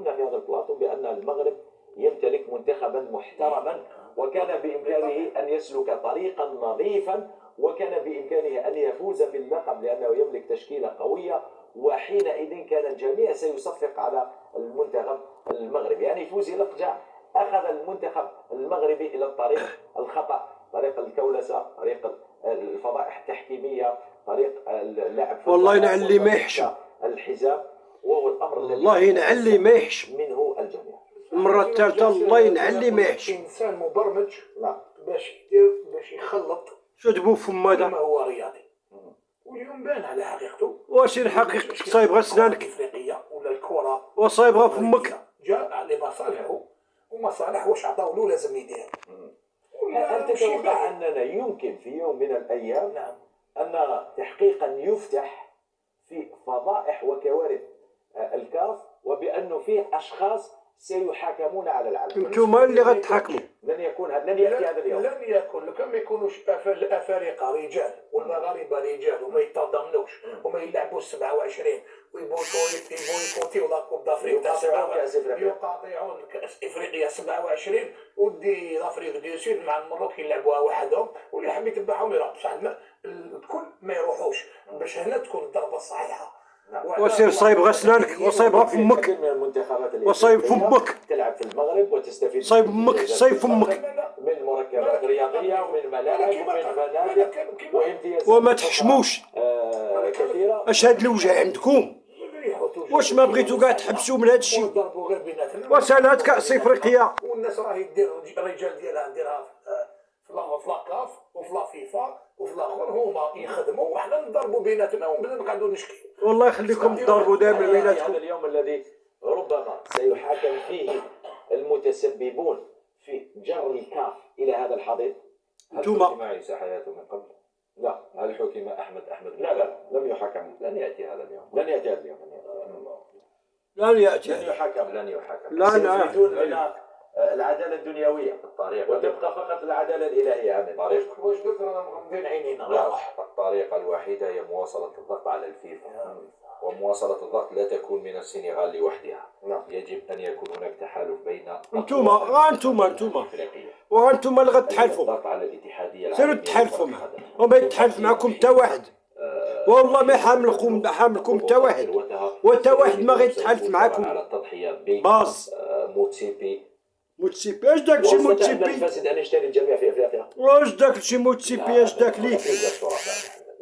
قلنا في هذا البلاطو بأن المغرب يمتلك منتخبا محترما، وكان بإمكانه أن يسلك طريقا نظيفا، وكان بإمكانه أن يفوز باللقب لأنه يملك تشكيلة قوية، وحينئذ كان الجميع سيصفق على المنتخب المغربي. يعني فوزي لقجع أخذ المنتخب المغربي إلى الطريق الخطأ، طريق الكولسة، طريق الفضائح التحكيمية، طريق اللعب والله ينعل ما يحشم الحزام، وهو الأمر الذي والله ينعل ما يحشم منه الجميع. المرة الثالثة الله ينعل ما يحشم. إنسان مبرمج نعم باش يخلط شو تبو فم هذا ما هو رياضي، واليوم بان على حقيقته. واش حقيقتك صايبغها سنانك الافريقيه ولا الكره وصايبغها فمك؟ جاء لمصالحه، ومصالح واش عطاو له لازم يدير. هل تتوقع أننا يمكن في يوم من الأيام نعم أن تحقيقا يفتح في فضائح وكوارث الكاف، وبأنه فيه أشخاص سيحاكمون على العالم؟ انتوما اللي غتحاكموا. لن يأتي هذا اليوم. لن يكون لو كان ما يكونوش الافارقه رجال والمغاربه رجال وما يتضامنوش وما يلعبوش 27 ويبويكوتيو لا كوب دافريك تاع 27 يقاطعون كاس افريقيا 27 ودي لافريك دو سود مع المروك يلعبوها وحدهم، واللي حاب يتبعهم يروح. بصح الكل ما يروحوش باش هنا تكون الضربه الصحيحه. وسير صايبغها سنانك وصايبغها فمك من المنتخبات وصايب فمك تلعب في المغرب وتستفيد صايب فمك صايب فمك من مركبات رياضيه ومن ملاعب ومن فنادق وامتيازات وما تحشموش. كثيره. اش هاد الوجع عندكم؟ واش ما بغيتو كاع تحبسوا من هاد الشيء؟ ضربوا غير بيناتنا وسالات كاس افريقيا والناس راهي دير الرجال ديالها ديرها في لاكاف وفي لا فيفا وفي الاخر هما يخدموا وحنا نضربوا بيناتنا ونبدا نقعدوا نشكي. والله يخليكم تضربوا دائما بيناتكم. هذا اليوم الذي ربما سيحاكم فيه المتسببون في جر الكاف الى هذا الحضيض. انتوما حكم عيسى حياته من قبل؟ لا. هل حكم احمد لا لم يحاكم. لن ياتي هذا اليوم. لن يأتي هذا اليوم. لن يأتي لن يحاكم. لا إلى العدالة الدنيوية وتبقى فقط العدالة الإلهية. هذا الطريق واش قلت رانا مغمضين عينينا؟ لا، الطريقة الوحيدة هي مواصلة الضغط على الفيفا، ومواصلة الضغط لا تكون من السنغال لوحدها. يجب أن يكون هناك تحالف بين انتوما وانتوما اللي غتحالفوا. الضغط على الاتحادية سيروا تحالفوا معاه وما يتحالف معكم حتى واحد. والله ما حاملكم حتى واحد، وحتى واحد ما غيتحالف معكم. على التضحية باص موتسيبي. اش داك شي موتسيبي؟ الفاسد أن يشتري الجميع في أفريقيا. واش داك شي موتسيبي؟ اش داك ليك؟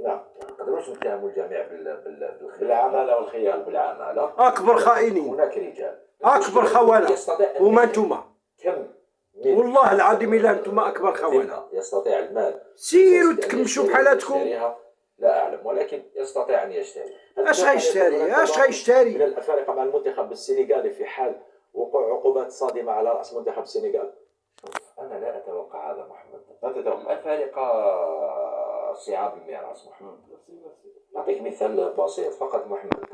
نعم. نقدروش نتهموا الجميع بالعمالة والخيانة. بالعمالة. اكبر خائنين، هناك رجال اكبر خونة، وما انتوما كم والله العظيم الا انتوما اكبر خونة. يستطيع المال سيروا تكمشوا بحالاتكم. لا أعلم، ولكن يستطيع أن يشتري. اش غيشتري؟ من الأفارقة مع المنتخب السنغالي في حال وقوع عقوبات صادمة على رأس منتخب السنغال. أنا لا أتوقع هذا محمد. لا تتوقع؟ الأفارقة صعاب الميراث محمد. أعطيك مثال بسيط فقط محمد.